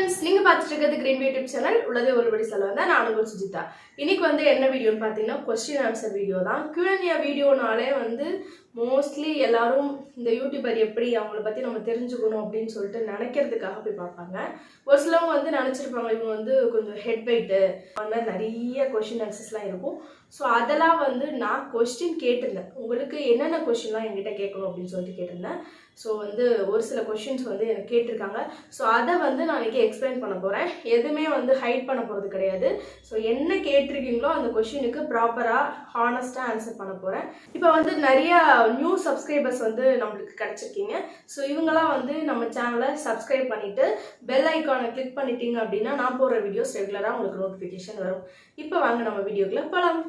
friends, நீங்க பார்த்துட்டு இருக்கிறது கிரீன் யூடியூப் சேனல் உள்ளதே ஒருபடி சொல்லுவாங்க. நான் உங்கள் சுஜிதா. இன்னைக்கு வந்து என்ன வீடியோன்னு பார்த்தீங்கன்னா கொஸ்டின் ஆன்சர் வீடியோ தான். Q&A வீடியோனாலே வந்து மோஸ்ட்லி எல்லாரும் இந்த யூடியூபர் எப்படி அவங்கள பற்றி நம்ம தெரிஞ்சுக்கணும் அப்படின்னு சொல்லிட்டு நினைக்கிறதுக்காக போய் பார்ப்பாங்க. ஒரு சிலவங்க வந்து நினச்சிருப்பாங்க இவங்க வந்து கொஞ்சம் ஹெட் வெயிட்டு அந்த மாதிரி நிறைய கொஸ்டின் ஆன்சர்ஸ்லாம் இருக்கும். ஸோ அதெல்லாம் வந்து நான் கொஸ்டின் கேட்டிருந்தேன், உங்களுக்கு என்னென்ன கொஸ்டின்லாம் என்கிட்ட கேட்கணும் அப்படின்னு சொல்லிட்டு கேட்டிருந்தேன். ஸோ வந்து ஒரு சில கொஸ்டின்ஸ் வந்து எனக்கு கேட்டிருக்காங்க. ஸோ அதை வந்து நான் இன்றைக்கி எக்ஸ்பிளைன் பண்ண போகிறேன். எதுவுமே வந்து ஹைட் பண்ண போகிறது கிடையாது. ஸோ என்ன கேட்டிருக்கீங்களோ அந்த கொஸ்டினுக்கு ப்ராப்பராக ஹானஸ்ட்டாக ஆன்சர் பண்ண போகிறேன். இப்போ வந்து நிறையா நியூ சப்ஸ்கிரைபர்ஸ் வந்து நம்மளுக்கு கிடச்சிருக்கீங்க. ஸோ இவங்களாம் வந்து நம்ம சேனலை சப்ஸ்கிரைப் பண்ணிவிட்டு பெல் ஐக்கானை கிளிக் பண்ணிட்டீங்க அப்படின்னா நான் போடுற வீடியோஸ் ரெகுலராக உங்களுக்கு நோட்டிஃபிகேஷன் வரும். இப்போ வாங்க நம்ம வீடியோக்குள்ள போகலாம்.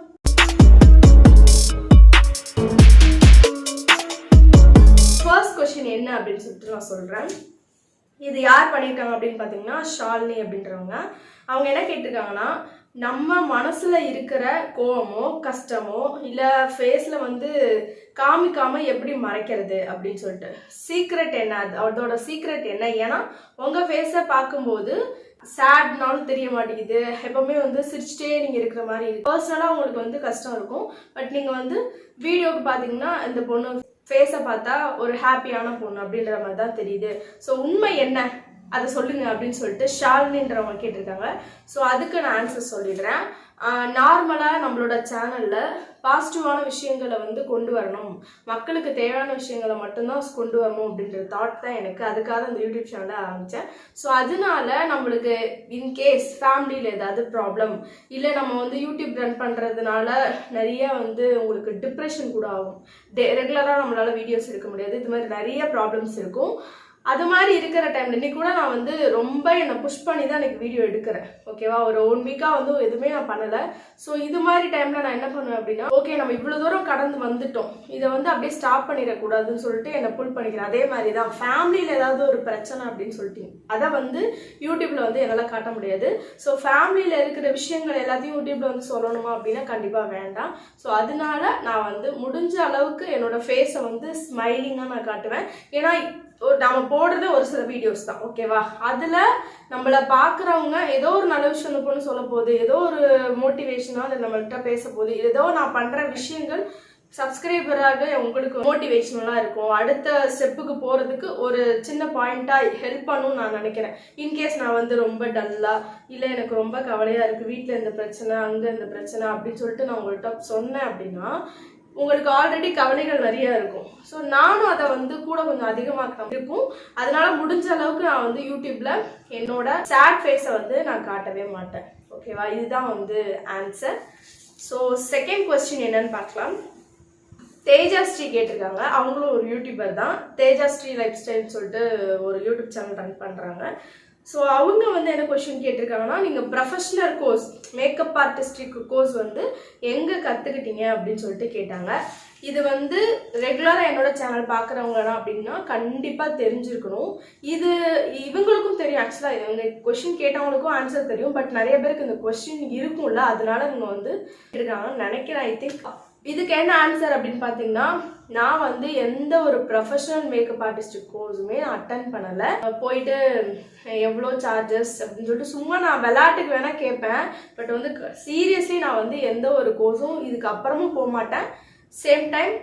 ஃபர்ஸ்ட் கொஸ்டின் என்ன அப்படின்னு சொல்லிட்டு நான் சொல்கிறேன். இது யார் பண்ணியிருக்காங்க அப்படின்னு பார்த்தீங்கன்னா ஷாலினி அப்படின்றவங்க. அவங்க என்ன கேட்டிருக்காங்கன்னா, நம்ம மனசில் இருக்கிற கோவமோ கஷ்டமோ இல்லை ஃபேஸில் வந்து காமிக்காமல் எப்படி மறைக்கிறது அப்படின்னு சொல்லிட்டு சீக்ரெட் என்ன, அதோட சீக்ரெட் என்ன? ஏன்னா உங்கள் ஃபேஸை பார்க்கும்போது சேட்னாலும் தெரிய மாட்டேங்குது, எப்பவுமே வந்து சிரிச்சிட்டே நீங்கள் இருக்கிற மாதிரி இருக்கு. பர்சனலாக உங்களுக்கு வந்து கஷ்டம் இருக்கும், பட் நீங்கள் வந்து வீடியோவுக்கு பார்த்தீங்கன்னா இந்த பொண்ணு ஃபேஸை பார்த்தா ஒரு ஹாப்பியான பொண்ணு அப்படின்ற மாதிரி தான் தெரியுது. ஸோ உண்மை என்ன அதை சொல்லுங்க அப்படின்னு சொல்லிட்டு ஷாலினின்றவங்க கேட்டிருக்காங்க. ஸோ அதுக்கு நான் ஆன்சர் சொல்லிடுறேன். நார்மலாக நம்மளோட சேனலில் பாசிட்டிவான விஷயங்களை வந்து கொண்டு வரணும், மக்களுக்கு தேவையான விஷயங்களை மட்டும்தான் கொண்டு வரணும் அப்படின்ற தாட் தான் எனக்கு. அதுக்காக இந்த யூடியூப் சேனலை ஆரம்பித்தேன். ஸோ அதனால நம்மளுக்கு இன்கேஸ் ஃபேமிலியில் ஏதாவது ப்ராப்ளம் இல்லை நம்ம வந்து யூடியூப் ரன் பண்ணுறதுனால நிறைய வந்து உங்களுக்கு டிப்ரெஷன் கூட ஆகும், ரெகுலராக நம்மளால் வீடியோஸ் எடுக்க முடியாது, இது மாதிரி நிறைய ப்ராப்ளம்ஸ் இருக்கும். அது மாதிரி இருக்கிற டைமில் இன்னைக்கு கூட நான் வந்து ரொம்ப என்னை புஷ் பண்ணி தான் எனக்கு வீடியோ எடுக்கிறேன். ஓகேவா, ஒரு 1 வீக்காக வந்து எதுவுமே நான் பண்ணலை. ஸோ இது மாதிரி டைமில் நான் என்ன பண்ணுவேன் அப்படின்னா, ஓகே நம்ம இவ்வளோ தூரம் கடந்து வந்துட்டோம், இதை வந்து அப்படியே ஸ்டாப் பண்ணிடக்கூடாதுன்னு சொல்லிட்டு என்னை புல் பண்ணிக்கிறேன். அதே மாதிரி தான் ஃபேமிலியில் ஏதாவது ஒரு பிரச்சனை அப்படின்னு சொல்லிட்டு அதை வந்து யூடியூப்பில் வந்து என்னால் காட்ட முடியாது. ஸோ ஃபேமிலியில் இருக்கிற விஷயங்கள் எல்லாத்தையும் யூடியூப்பில் வந்து சொல்லணுமா அப்படின்னா கண்டிப்பாக வேண்டாம். ஸோ அதனால நான் வந்து முடிஞ்ச அளவுக்கு என்னோட ஃபேஸை வந்து ஸ்மைலிங்காக நான் காட்டுவேன். ஏன்னா நம்ம போடுறது ஒரு சில வீடியோஸ் தான், ஓகேவா? அதில் நம்மளை பார்க்குறவங்க ஏதோ ஒரு நல்ல விஷயம் அந்த பொண்ணு சொல்ல போகுது, ஏதோ ஒரு மோட்டிவேஷனாக அதை நம்மள்கிட்ட பேச போகுது, ஏதோ நான் பண்ணுற விஷயங்கள் சப்ஸ்கிரைபராக உங்களுக்கு மோட்டிவேஷனலாக இருக்கும், அடுத்த ஸ்டெப்புக்கு போகிறதுக்கு ஒரு சின்ன பாயிண்ட்டாக ஹெல்ப் பண்ணணும்னு நான் நினைக்கிறேன். இன்கேஸ் நான் வந்து ரொம்ப டல்லாக இல்லை எனக்கு ரொம்ப கவலையாக இருக்குது, வீட்டில் இந்த பிரச்சனை அங்கே இந்த பிரச்சனை அப்படின்னு சொல்லிட்டு நான் உங்கள்கிட்ட சொன்னேன் அப்படின்னா உங்களுக்கு ஆல்ரெடி கவலைகள் நிறைய இருக்கும். ஸோ நானும் அதை வந்து கூட கொஞ்சம் அதிகமாக இருக்கும். அதனால முடிஞ்ச அளவுக்கு நான் வந்து யூடியூப்ல என்னோட சேட் ஃபேஸை வந்து நான் காட்டவே மாட்டேன். ஓகேவா, இதுதான் வந்து ஆன்சர். ஸோ செகண்ட் கொஸ்டின் என்னன்னு பார்க்கலாம். தேஜாஸ்ரீ கேட்டிருக்காங்க. அவங்களும் ஒரு யூடியூபர் தான், தேஜாஸ்ரீ லைஃப் ஸ்டைல்னு சொல்லிட்டு ஒரு யூடியூப் சேனல் ரன் பண்ணுறாங்க. ஸோ அவங்க வந்து என்ன கொஸ்டின் கேட்டிருக்காங்கன்னா, நீங்கள் professional course makeup artistic course வந்து எங்கே கற்றுக்கிட்டீங்க அப்படின்னு சொல்லிட்டு கேட்டாங்க. இது வந்து ரெகுலராக என்னோட சேனல் பார்க்குறவங்கன்னா அப்படின்னா கண்டிப்பாக தெரிஞ்சிருக்கணும். இது இவங்களுக்கும் தெரியும், ஆக்சுவலாக இவங்க கொஸ்டின் கேட்டவங்களுக்கும் ஆன்சர் தெரியும், பட் நிறைய பேருக்கு இந்த கொஸ்டின் இருக்கும்ல, அதனால இவங்க வந்து இருக்காங்கன்னு நினைக்கிறேன். ஐ திங்க் இதுக்கு என்ன ஆன்சர் அப்படின்னு பார்த்தீங்கன்னா, நான் வந்து எந்த ஒரு ப்ரொஃபஷனல் மேக்கப் ஆர்டிஸ்ட் கோர்ஸுமே அட்டன் பண்ணலை. போயிட்டு எவ்வளோ சார்ஜஸ் அப்படின்னு சொல்லிட்டு சும்மா நான் விளையாட்டுக்கு வேணால் கேட்பேன், பட் வந்து சீரியஸ்லி நான் வந்து எந்த ஒரு கோர்ஸும் இதுக்கு அப்புறமும் போக மாட்டேன். சேம் டைம்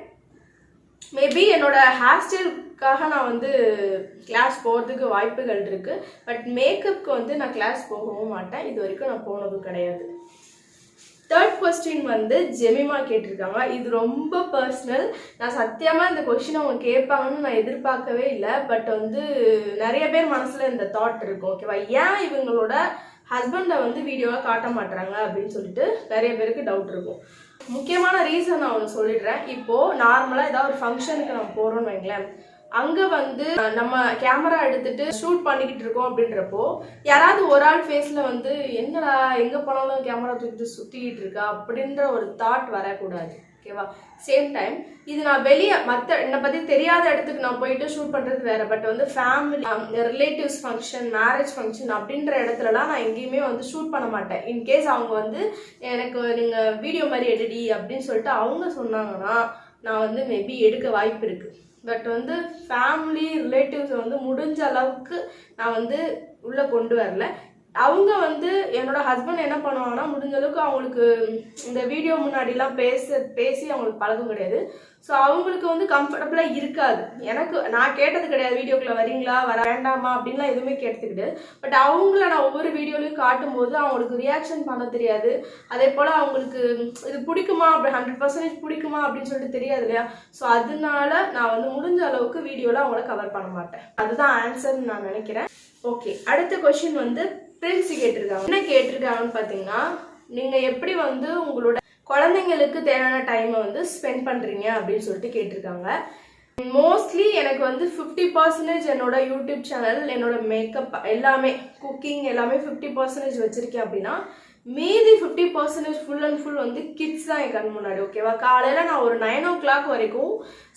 மேபி என்னோட ஹேர் ஸ்டைலுக்காக நான் வந்து கிளாஸ் போகிறதுக்கு வாய்ப்புகள் இருக்குது, பட் மேக்கப்புக்கு வந்து நான் கிளாஸ் போகவும் மாட்டேன், இது வரைக்கும் நான் போனதும் கிடையாது. தேர்ட் கொஸ்டின் வந்து ஜெமிமா கேட்டிருக்காங்க. இது ரொம்ப பர்சனல். நான் சத்தியமாக இந்த கொஸ்டின் அவங்க கேட்பாங்கன்னு நான் எதிர்பார்க்கவே இல்லை, பட் வந்து நிறைய பேர் மனசில் இந்த தாட் இருக்கும். ஓகேவா, ஏன் இவங்களோட ஹஸ்பண்டை வந்து வீடியோவாக காட்ட மாட்டுறாங்க அப்படின்னு சொல்லிட்டு நிறைய பேருக்கு டவுட் இருக்கும். முக்கியமான ரீசன் நான் ஒன்று சொல்லிடுறேன். இப்போது நார்மலாக ஏதாவது ஒரு ஃபங்க்ஷனுக்கு நம்ம போகிறோன்னு வைங்களேன், அங்கே வந்து நம்ம கேமரா எடுத்துட்டு ஷூட் பண்ணிக்கிட்டு இருக்கோம் அப்படின்றப்போ யாராவது ஒரு ஆள் ஃபேஸில் வந்து என்னடா எங்கே போனாலும் கேமரா தூக்கிட்டு சுற்றிக்கிட்டு இருக்கா அப்படின்ற ஒரு தாட் வரக்கூடாது. ஓகேவா, சேம் டைம் இது நான் வெளியே மற்ற என்னை பற்றி தெரியாத இடத்துக்கு நான் போயிட்டு ஷூட் பண்ணுறது வேறு, பட் வந்து family relatives function marriage function அப்படின்ற இடத்துலலாம் நான் எங்கேயுமே வந்து ஷூட் பண்ண மாட்டேன். இன்கேஸ் அவங்க வந்து எனக்கு நீங்கள் வீடியோ மாதிரி எடுடி அப்படின்னு சொல்லிட்டு அவங்க சொன்னாங்கன்னா நான் வந்து மேபி எடுக்க வாய்ப்பு இருக்குது. பட் வந்து ஃபேமிலி ரிலேட்டிவ்ஸை வந்து முடிஞ்ச அளவுக்கு நான் வந்து உள்ளே கொண்டு வரல. அவங்க வந்து என்னோட ஹஸ்பண்ட் என்ன பண்ணுவாங்கன்னா முடிஞ்ச அளவுக்கு அவங்களுக்கு இந்த வீடியோ முன்னாடிலாம் பேசி அவங்களுக்கு பழக்கம் கிடையாது. ஸோ அவங்களுக்கு வந்து கம்ஃபர்டபுளாக இருக்காது. நான் கேட்டது கிடையாது வீடியோக்குள்ள வரீங்களா வர வேண்டாமா அப்படின்லாம் எதுவுமே கேட்டுக்கிட்டு. பட் அவங்கள நான் ஒவ்வொரு வீடியோலையும் காட்டும்போது அவங்களுக்கு ரியாக்ஷன் பண்ண தெரியாது. அதே போல் அவங்களுக்கு இது பிடிக்குமா அப்படி 100% பிடிக்குமா அப்படின்னு சொல்லிட்டு தெரியாது இல்லையா. ஸோ அதனால நான் வந்து முடிஞ்ச அளவுக்கு வீடியோவில் அவங்கள கவர் பண்ண மாட்டேன். அதுதான் ஆன்சர்னு நான் நினைக்கிறேன். ஓகே, அடுத்த கொஸ்டின் வந்து பிரின்ஸ் கேட்டிருக்காங்க. என்ன கேட்டிருக்காங்கன்னு பார்த்தீங்கன்னா, நீங்கள் எப்படி வந்து உங்களோட குழந்தைங்களுக்கு தேவையான டைமை வந்து ஸ்பெண்ட் பண்ணுறீங்க அப்படின்னு சொல்லிட்டு கேட்டிருக்காங்க. மோஸ்ட்லி எனக்கு வந்து 50% என்னோட யூடியூப் சேனல், என்னோட மேக்கப் எல்லாமே, குக்கிங் எல்லாமே 50% வச்சிருக்கேன் அப்படின்னா, மீதி 50% ஃபுல் அண்ட் ஃபுல் வந்து கிட்ஸ் தான் என் கண் முன்னாடி. ஓகேவா, காலையில் நான் ஒரு 9 o'clock வரைக்கும்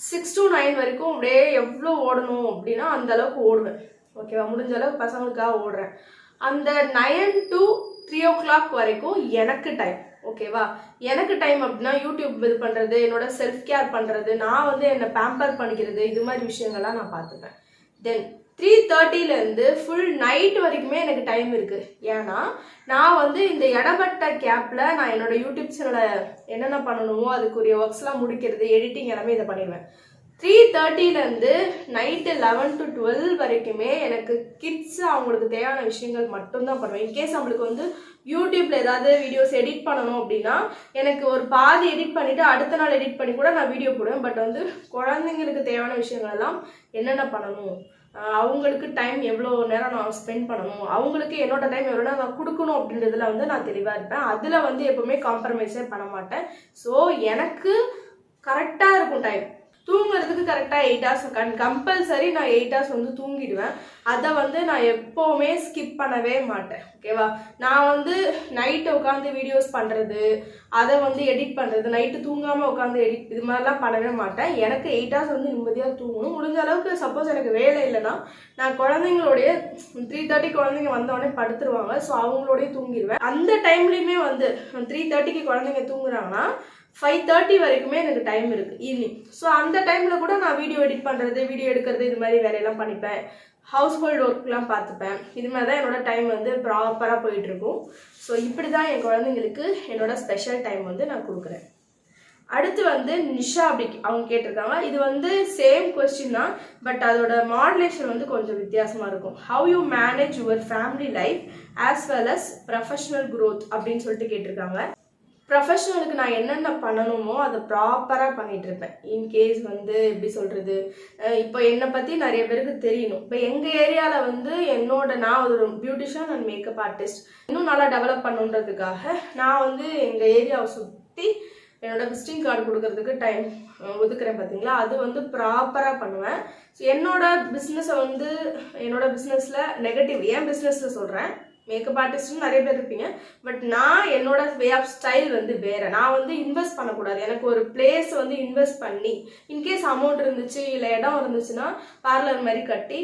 6 to 9 வரைக்கும் அப்படியே எவ்வளோ ஓடணும் அப்படின்னா அந்த அளவுக்கு ஓடுவேன். ஓகேவா, முடிஞ்ச அளவுக்கு பசங்களுக்காக ஓடுறேன். அந்த 9 to 3 o'clock வரைக்கும் எனக்கு டைம். ஓகேவா, எனக்கு டைம் அப்படின்னா யூடியூப் இது பண்ணுறது, என்னோட செல்ஃப் கேர் பண்ணுறது, நான் வந்து என்னை பேம்பர் பண்ணிக்கிறது, இது மாதிரி விஷயங்கள்லாம் நான் பார்த்துப்பேன். தென் 3:30லேருந்து ஃபுல் நைட் வரைக்குமே எனக்கு டைம் இருக்குது. ஏன்னா நான் வந்து இந்த இடப்பட்ட கேப்பில் நான் என்னோட யூடியூப் சேனலை என்னென்ன பண்ணணுமோ அதுக்குரிய ஒர்க்ஸ்லாம் முடிக்கிறது, எடிட்டிங் எல்லாமே இதை பண்ணிடுவேன். 3:30லேருந்து நைட்டு 11 to 12 வரைக்குமே எனக்கு கிட்ஸ் அவங்களுக்கு தேவையான விஷயங்கள் மட்டும்தான் பண்ணுவேன். இன்கேஸ் நம்மளுக்கு வந்து யூடியூப்ல ஏதாவது வீடியோஸ் எடிட் பண்ணணும் அப்படின்னா எனக்கு ஒரு பாதி எடிட் பண்ணிட்டு அடுத்த நாள் எடிட் பண்ணி கூட நான் வீடியோ போடுவேன். பட் வந்து குழந்தைங்களுக்கு தேவையான விஷயங்கள் எல்லாம் என்னென்ன பண்ணணும், அவங்களுக்கு டைம் எவ்வளோ நேரம் நான் ஸ்பெண்ட் பண்ணணும், அவங்களுக்கு என்னோட டைம் எவ்வளோ நேரம் நான் கொடுக்கணும் அப்படின்றதுல வந்து நான் தெளிவாக இருப்பேன். அதில் வந்து எப்பவுமே காம்ப்ரமைஸே பண்ண மாட்டேன். ஸோ எனக்கு கரெக்டாக இருக்கும் டைம். தூங்குறதுக்கு கரெக்டாக 8 hours கம்பல்சரி நான் 8 hours வந்து தூங்கிடுவேன். அதை வந்து நான் எப்போவுமே ஸ்கிப் பண்ணவே மாட்டேன். ஓகேவா, நான் வந்து நைட்டு உட்காந்து வீடியோஸ் பண்ணுறது, அதை வந்து எடிட் பண்ணுறது, நைட்டு தூங்காமல் உட்காந்து எடிட் இது மாதிரிலாம் பண்ணவே மாட்டேன். எனக்கு 8 hours வந்து நிம்மதியாக தூங்கணும். முடிஞ்ச அளவுக்கு சப்போஸ் எனக்கு வேலை இல்லைன்னா நான் குழந்தைங்களோடைய 3:30 குழந்தைங்க வந்தோடனே படுத்துருவாங்க. ஸோ அவங்களோடய தூங்கிடுவேன். அந்த டைம்லேயுமே வந்து 3:30க்கு குழந்தைங்க தூங்குறாங்கன்னா 5:30 வரைக்குமே எனக்கு டைம் இருக்குது ஈவினிங். ஸோ அந்த டைமில் கூட நான் வீடியோ எடிட் பண்ணுறது, வீடியோ எடுக்கிறது, இது மாதிரி வேலையெல்லாம் பண்ணிப்பேன். ஹவுஸ் ஹோல்டு ஒர்க்லாம் பார்த்துப்பேன். இது மாதிரி தான் என்னோட டைம் வந்து ப்ராப்பராக போயிட்டுருக்கும். ஸோ இப்படி தான் என் குழந்தைங்களுக்கு என்னோட ஸ்பெஷல் டைம் வந்து நான் கொடுக்குறேன். அடுத்து வந்து நிஷா அப்படி அவங்க கேட்டிருக்காங்க. இது வந்து சேம் கொஸ்டின் தான், பட் அதோட மாடுலேஷன் வந்து கொஞ்சம் வித்தியாசமாக இருக்கும். How you manage your family life as well as professional growth அப்படின்னு சொல்லிட்டு கேட்டிருக்காங்க. ப்ரொஃபஷனலுக்கு நான் என்னென்ன பண்ணணுமோ அதை ப்ராப்பராக பண்ணிகிட்டு இருப்பேன். இன்கேஸ் வந்து எப்படி சொல்கிறது, இப்போ என்னை பற்றி நிறைய பேருக்கு தெரியணும். இப்போ எங்கள் ஏரியாவில் வந்து நான் ஒரு பியூட்டிஷியன் அண்ட் மேக்கப் ஆர்டிஸ்ட். இன்னும் நல்லா டெவலப் பண்ணுன்றதுக்காக நான் வந்து எங்கள் ஏரியாவை சுற்றி என்னோட விசிட்டிங் கார்டு கொடுக்கறதுக்கு டைம் ஒதுக்குறேன் பார்த்தீங்களா, அது வந்து ப்ராப்பராக பண்ணுவேன். ஸோ என்னோட பிஸ்னஸில் நெகட்டிவ் என் பிஸ்னஸில் சொல்கிறேன். மேக்கப் ஆர்டிஸ்ட்னு நிறைய பேர் இருப்பீங்க, பட் நான் என்னோட வே ஆஃப் ஸ்டைல் வந்து வேறு. நான் வந்து இன்வெஸ்ட் பண்ணக்கூடாது. எனக்கு ஒரு பிளேஸ் வந்து இன்வெஸ்ட் பண்ணி இன்கேஸ் அமௌண்ட் இருந்துச்சு இல்லை இடம் இருந்துச்சுன்னா பார்லர் மாதிரி கட்டி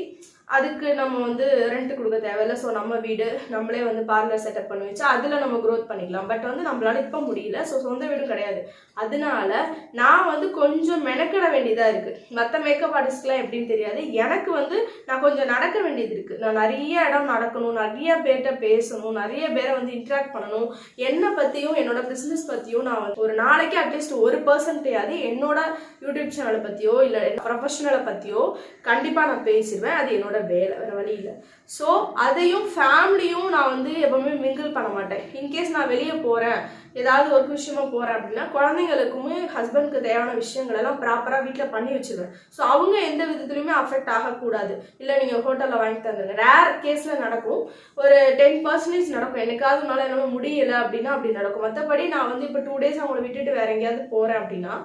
அதுக்கு நம்ம வந்து ரெண்ட் கொடுக்க தேவையில்லை. ஸோ நம்ம வீடு நம்மளே வந்து பார்லர் செட்டப் பண்ணி வச்சு அதில் நம்ம க்ரோத் பண்ணிக்கலாம். பட் வந்து நம்மளால இப்போ முடியல. ஸோ சொந்த வீடும் கிடையாது. அதனால நான் வந்து கொஞ்சம் மெனக்கிட வேண்டியதாக இருக்குது. மற்ற மேக்கப் ஆர்டிஸ்ட்லாம் எப்படின்னு தெரியாது. எனக்கு வந்து நான் கொஞ்சம் நடக்க வேண்டியது இருக்குது. நான் நிறைய இடம் நடக்கணும், நிறைய பேர்கிட்ட பேசணும், நிறைய பேரை வந்து இன்ட்ராக்ட் பண்ணணும். என்னை பற்றியும் என்னோட பிஸ்னஸ் பற்றியும் நான் ஒரு நாளைக்கு அட்லீஸ்ட் 1% என்னோட யூடியூப் சேனலை பற்றியோ இல்லை ப்ரொஃபஷனலை பற்றியோ கண்டிப்பாக நான் பேசிடுவேன். அது என்னோட வேலை, வேற வழி இல்லை. ஸோ அதையும் ஃபேமிலியும் நான் வந்து எப்பவுமே மிங்கிள் பண்ண மாட்டேன். இன்கேஸ் நான் வெளியே போகிறேன், ஏதாவது ஒரு விஷயமா போகிறேன் அப்படின்னா குழந்தைங்களுக்குமே ஹஸ்பண்ட்க்கு தேவையான விஷயங்கள் எல்லாம் ப்ராப்பராக வீட்டில் பண்ணி வச்சுருவேன். ஸோ அவங்க எந்த விதத்துலையுமே அஃபெக்ட் ஆகக்கூடாது. இல்லை நீங்கள் ஹோட்டலில் வாங்கி தந்துங்க, ரேர் கேஸில் நடக்கும். ஒரு 10% நடக்கும். என்னைக்காவதுனால என்னமோ முடியலை அப்படின்னா அப்படி நடக்கும். மற்றபடி நான் வந்து இப்போ 2 days அவங்கள விட்டுட்டு வேற எங்கேயாவது போகிறேன் அப்படின்னா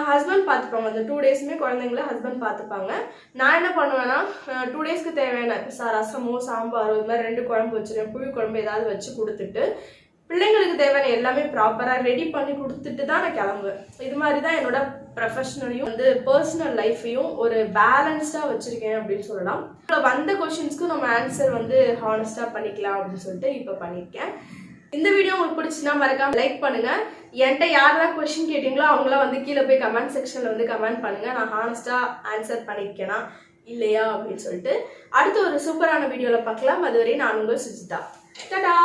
ஹஸ்பண்ட் பார்த்துப்பாங்க. அந்த 2 daysமே குழந்தைங்கள ஹஸ்பண்ட் பார்த்துப்பாங்க. நான் என்ன பண்ணுவேன்னா 2 daysக்கு தேவையான ரசமோ சாம்பாரோ இது மாதிரி 2 குழம்பு வச்சுருவேன். புளி குழம்பு ஏதாவது வச்சு கொடுத்துட்டு பிள்ளைங்களுக்கு தேவையான எல்லாமே ப்ராப்பராக ரெடி பண்ணி கொடுத்துட்டு தான் நான் கிளம்புவேன். இது மாதிரி தான் என்னோட ப்ரொஃபஷனலையும் வந்து பர்சனல் லைஃப்பையும் ஒரு பேலன்ஸ்டாக வச்சுருக்கேன் அப்படின்னு சொல்லலாம். இப்போ வந்த கொஷின்ஸ்க்கு நம்ம ஆன்சர் வந்து ஹானஸ்டாக பண்ணிக்கலாம் அப்படின்னு சொல்லிட்டு இப்போ பண்ணியிருக்கேன். இந்த வீடியோ உங்களுக்கு பிடிச்சுன்னா மறக்காம லைக் பண்ணுங்க. என்கிட்ட யாரெல்லாம் கொஸ்டின் கேட்டீங்களோ அவங்களாம் வந்து கீழே போய் கமெண்ட் செக்ஷன்ல வந்து கமெண்ட் பண்ணுங்க. நான் ஹானஸ்டா ஆன்சர் பண்ணியிருக்கேனா இல்லையா அப்படின்னு சொல்லிட்டு அடுத்த ஒரு சூப்பரான வீடியோவில் பார்க்கலாம். அதுவரை நான் உங்கள் சுஜிதா. டாடா.